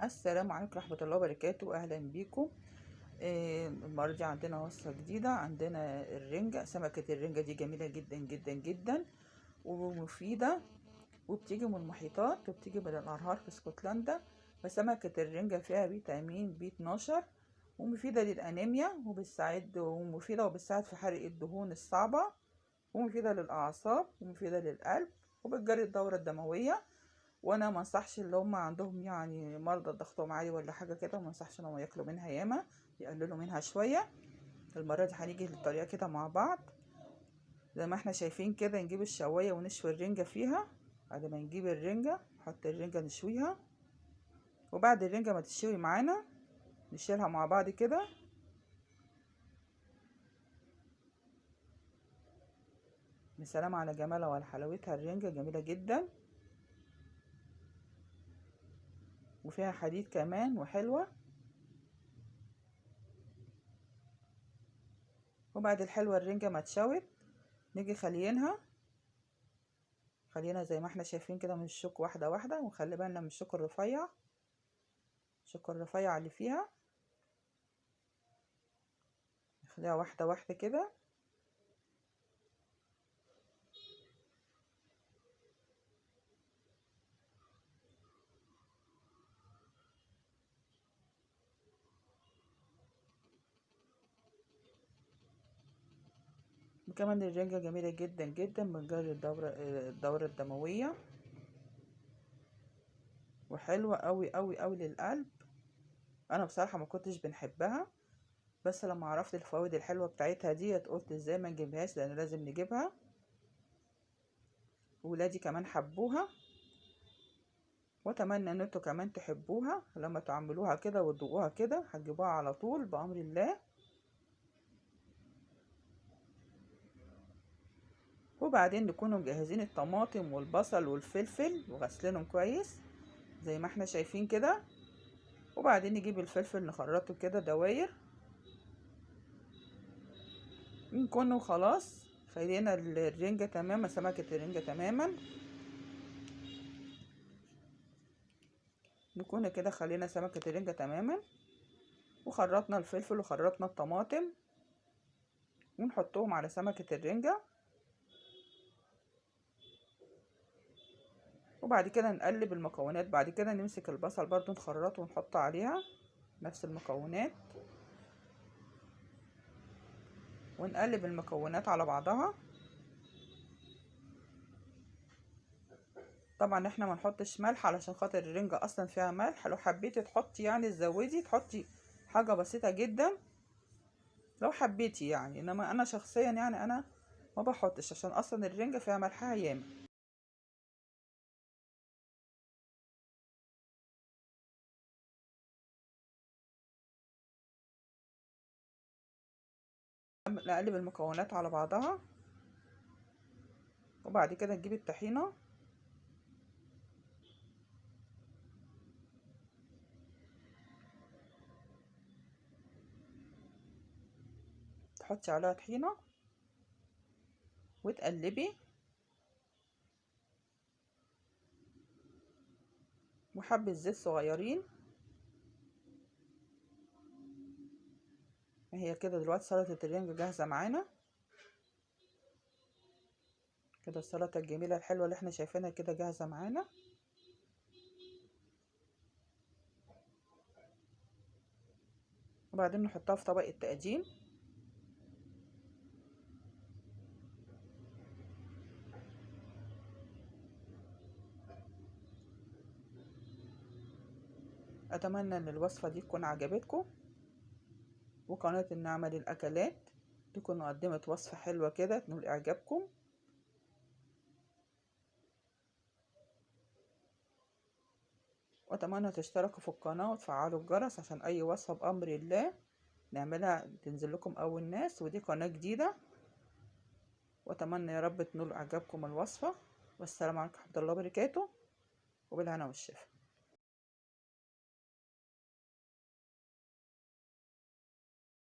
السلام عليكم ورحمة الله وبركاته. أهلا بيكم. المرة دي عندنا وصفة جديدة. عندنا الرنجة، سمكة الرنجة دي جميلة جدا جدا جدا ومفيدة، وبتيجي من المحيطات وبتيجي من الأنهار في اسكتلندا. فسمكة الرنجة فيها فيتامين بي 12 ومفيدة للأنيميا وبتساعد في حرق الدهون الصعبة، ومفيدة للأعصاب ومفيدة للقلب وبتجري الدورة الدموية. وانا ما انصحش اللي هم عندهم يعني مرضى ضغطهم عالي ولا حاجه كده، ما انصحش انهم ياكلوا منها ياما، يقللوا منها شويه. المره دي هنيجي للطريقه كده مع بعض. زي ما احنا شايفين كده، نجيب الشوايه ونشوي الرنجه فيها. بعد ما نجيب الرنجه نحط الرنجه نشويها، وبعد الرنجه ما تشوي معانا نشيلها مع بعض كده. سلام على جمالها وعلى حلاوتها، الرنجه جميله جدا وفيها حديد كمان وحلوه. وبعد الحلوه الرنجه ما اتشوت نيجي خلينا زي ما احنا شايفين كده من الشوك واحده واحده، ونخلي بالنا من الشوك الرفيع، الشوك الرفيع اللي فيها نخليها واحده واحده كده. وكمان الرنجة جميلة جدا جدا، بتجري الدورة الدموية، وحلوة قوي قوي قوي للقلب. انا بصراحة ما كنتش بنحبها، بس لما عرفت الفوائد الحلوة بتاعتها ديت قلت ازاي ما نجيبهاش، لان لازم نجيبها. ولادي كمان حبوها، واتمنى ان انتوا كمان تحبوها. لما تعملوها كده وتدوقوها كده هتجيبوها على طول بأمر الله. وبعدين نكونوا مجهزين الطماطم والبصل والفلفل وغسلينهم كويس زي ما احنا شايفين كده. وبعدين نجيب الفلفل نخرطه كده دواير. نكونوا خلاص خلينا الرنجة تماما، سمكة الرنجة تماما. نكون كده خلينا سمكة الرنجة تماما، وخرطنا الفلفل وخرطنا الطماطم ونحطهم على سمكة الرنجة. وبعد كده نقلب المكونات. بعد كده نمسك البصل برضو نخرطه ونحط عليها نفس المكونات، ونقلب المكونات على بعضها. طبعا احنا ما نحطش ملح علشان خاطر الرنجة اصلا فيها ملح. لو حبيتي تحطي يعني تزودي تحطي حاجة بسيطة جدا لو حبيتي يعني، انما انا شخصيا يعني انا ما بحطش عشان اصلا الرنجة فيها ملحها ياما. نقلب المكونات على بعضها، وبعد كده نجيب الطحينة تحطي عليها طحينة وتقلبي، وحبة زيت صغيرين. هي كده دلوقتي سلطة الرنجة جاهزة معانا كده. السلطة الجميلة الحلوة اللي احنا شايفينها كده جاهزة معانا. وبعدين نحطها في طبق التقديم. اتمنى ان الوصفة دي تكون عجبتكم، وقناة النعمة للأكلات تكون قدمت وصفة حلوة كده تنول إعجابكم. وأتمنى تشتركوا في القناة وتفعلوا الجرس عشان أي وصفة بأمر الله نعملها تنزل لكم أول ناس، ودي قناة جديدة. وأتمنى يا رب تنول إعجابكم الوصفة. والسلام عليكم ورحمة الله وبركاته، وبالهنا والشفا.